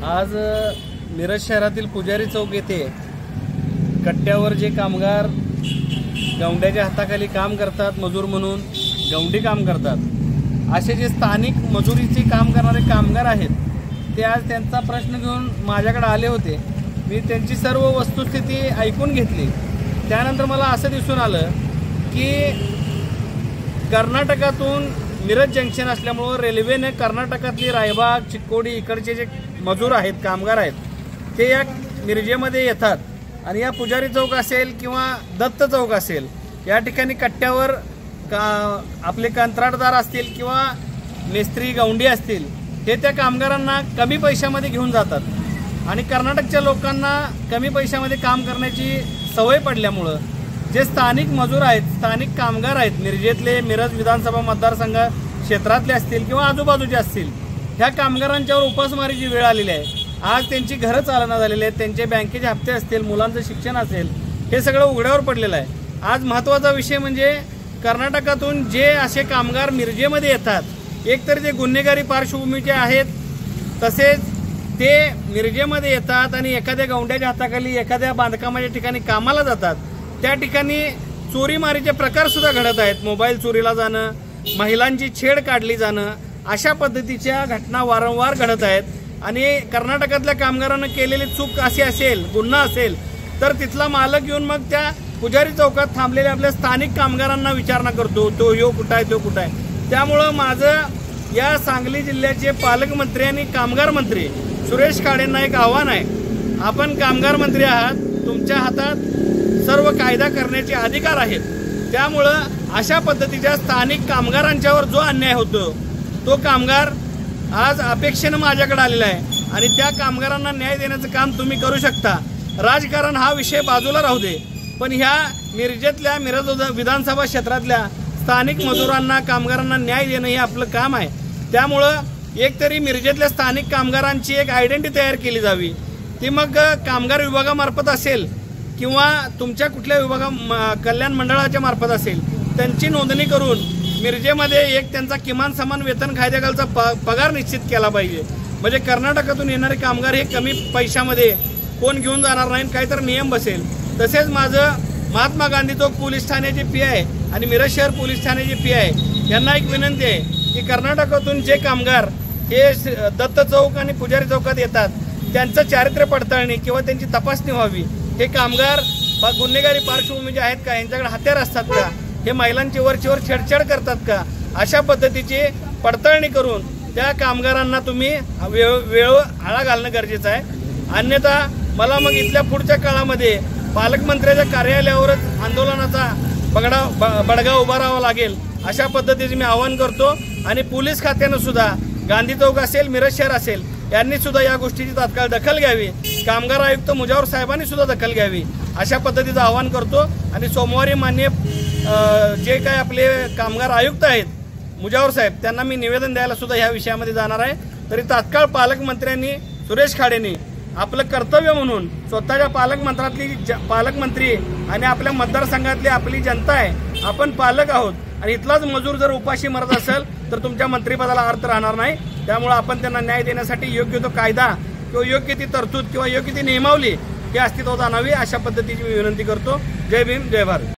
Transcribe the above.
आज मिरज शहरातील पुजारी चौक येथे कट्ट्यावर जे कामगार गवंड्याच्या हाताखाली काम करतात, मजूर म्हणून गवंडी काम करतात, असे जे स्थानिक मजुरीचे काम करणारे कामगार आहेत ते आज त्यांचा प्रश्न घेऊन माझ्याकडे आले होते। मी त्यांची सर्व वस्तुस्थिती ऐकून घेतली। त्यानंतर मला असं दिसून आलं की कर्नाटकातून मिरज जंक्शन असल्यामुळे रेल्वेने कर्नाटकातली रायबाग, चिक्कोडी इकडचे जे मजूर आहेत, कामगार आहेत, ते या मिरजेमध्ये येतात आणि या पुजारी चौक असेल किंवा दत्त चौक असेल या ठिकाणी कट्ट्यावर आपले कंत्राटदार असतील किंवा मेस्त्री गवंडी असतील हे त्या कामगारांना कमी पैशामध्ये घेऊन जातात आणि कर्नाटकच्या लोकांना कमी पैशामध्ये काम करण्याची सवय पडल्यामुळं जे स्थानिक मजूर आहेत, स्थानिक कामगार आहेत, मिरजेतले, मिरज विधानसभा मतदारसंघ क्षेत्रातले असतील किंवा आजूबाजूचे असतील, ह्या कामगारांच्यावर उपासमारीची वेळ आलेली आहे। आज त्यांची घरं चालना झालेली आहेत, त्यांचे बँकेचे हप्ते असतील, मुलांचं शिक्षण असेल, हे सगळं उघड्यावर पडलेलं आहे। आज महत्त्वाचा विषय म्हणजे कर्नाटकातून जे असे कामगार मिरजेमध्ये येतात, एकतर ते गुन्हेगारी पार्श्वभूमीचे आहेत, तसेच ते मिरजेमध्ये येतात आणि एखाद्या गवंड्याच्या हाताखाली एखाद्या बांधकामाच्या ठिकाणी कामाला जातात, त्या ठिकाणी चोरीमारीचे प्रकार सुद्धा घडत आहेत। मोबाईल चोरीला जाणं, महिलांची छेड काढली जाणं, अशा पद्धतीच्या घटना वारंवार घडत आहेत। आणि कर्नाटकातल्या कामगारांना केलेली चूक अशी असेल, गुन्हा असेल, तर तिथला मालक येऊन मग त्या पुजारी चौकात थांबलेल्या आपल्या स्थानिक कामगारांना विचारणा करतो, तो ह्यो कुठं आहे, तो कुठं आहे। त्यामुळं माझं या सांगली जिल्ह्याचे पालकमंत्री आणि कामगार मंत्री सुरेश खाडेंना एक आव्हान आहे, आपण कामगार मंत्री आहात, तुमच्या हातात सर्व कायदा करण्याचे अधिकार आहेत, त्यामुळं अशा पद्धतीच्या स्थानिक कामगारांच्यावर जो अन्याय होतो तो कामगार आज अपेक्षेनं माझ्याकडे आलेला आहे आणि त्या कामगारांना न्याय देण्याचं काम तुम्ही करू शकता। राजकारण हा विषय बाजूला राहू दे, पण ह्या मिरजेतल्या, मिरज विधानसभा क्षेत्रातल्या स्थानिक मजुरांना, कामगारांना न्याय देणं हे आपलं काम आहे। त्यामुळं एकतरी मिरजेतल्या स्थानिक कामगारांची एक आयडेंटिटी तयार केली जावी, ती मग कामगार विभागामार्फत असेल किंवा तुमच्या कुठल्या कल्याण मंडळाच्या मार्फत असेल, त्यांची नोंदणी करून मिरजेमध्ये एक त्यांचा किमान समान वेतन कायद्याखालचा पगार निश्चित केला पाहिजे। म्हणजे कर्नाटकातून येणारे कामगार हे कमी पैशामध्ये कोण घेऊन जाणार नाही, काहीतरी नियम बसेल। तसेच माझं महात्मा गांधी चौक पोलीस ठाण्याचे PI आणि मिरज शहर पोलीस ठाण्याचे PI यांना एक विनंती आहे की कर्नाटकातून जे कामगार हे दत्त चौक आणि पुजारी चौकात येतात त्यांचं चारित्र्य पडताळणी किंवा त्यांची तपासणी व्हावी। हे कामगार गुन्हेगारी पार्श्वभूमीचे आहेत का, यांच्याकडे हत्यार असतात का, हे महिलांची वरचीवर छेडछाड करतात का, अशा पद्धतीची पडताळणी करून त्या कामगारांना तुम्ही वेळ आळा घालणं गरजेचं आहे। अन्यथा मला मग इथल्या पुढच्या काळामध्ये पालकमंत्र्याच्या कार्यालयावरच आंदोलनाचा बडगा उभारावा लागेल, अशा पद्धतीचे मी आवाहन करतो। आणि पोलीस खात्यानं सुद्धा गांधी चौक असेल, मिरज शहर असेल, यांनी सुद्धा या गोष्टीची तात्काळ दखल घ्यावी, कामगार आयुक्त मुजावर साहेबांनी सुद्धा दखल घ्यावी, अशा पद्धतीचं आवाहन करतो। आणि सोमवारी माननीय जे काही आपले कामगार आयुक्त आहेत मुजावर साहेब, त्यांना मी निवेदन द्यायला सुद्धा ह्या विषयामध्ये जाणार आहे। तरी तात्काळ पालकमंत्र्यांनी, सुरेश खाडेंनी आपलं कर्तव्य म्हणून स्वतःच्या पालकमंत्री आणि आपल्या मतदारसंघातली आपली जनता आहे, आपण पालक आहोत आणि इथलाच मजूर जर उपाशी मरत असेल तर तुमच्या मंत्रिपदाला अर्थ राहणार नाही। त्यामुळे आपण त्यांना न्याय देण्यासाठी योग्य तो कायदा किंवा योग्य ती तरतूद किंवा योग्य ती नियमावली ही अस्तित्वात आणावी, अशा पद्धतीची मी विनंती करतो। जय भीम, जय भारत।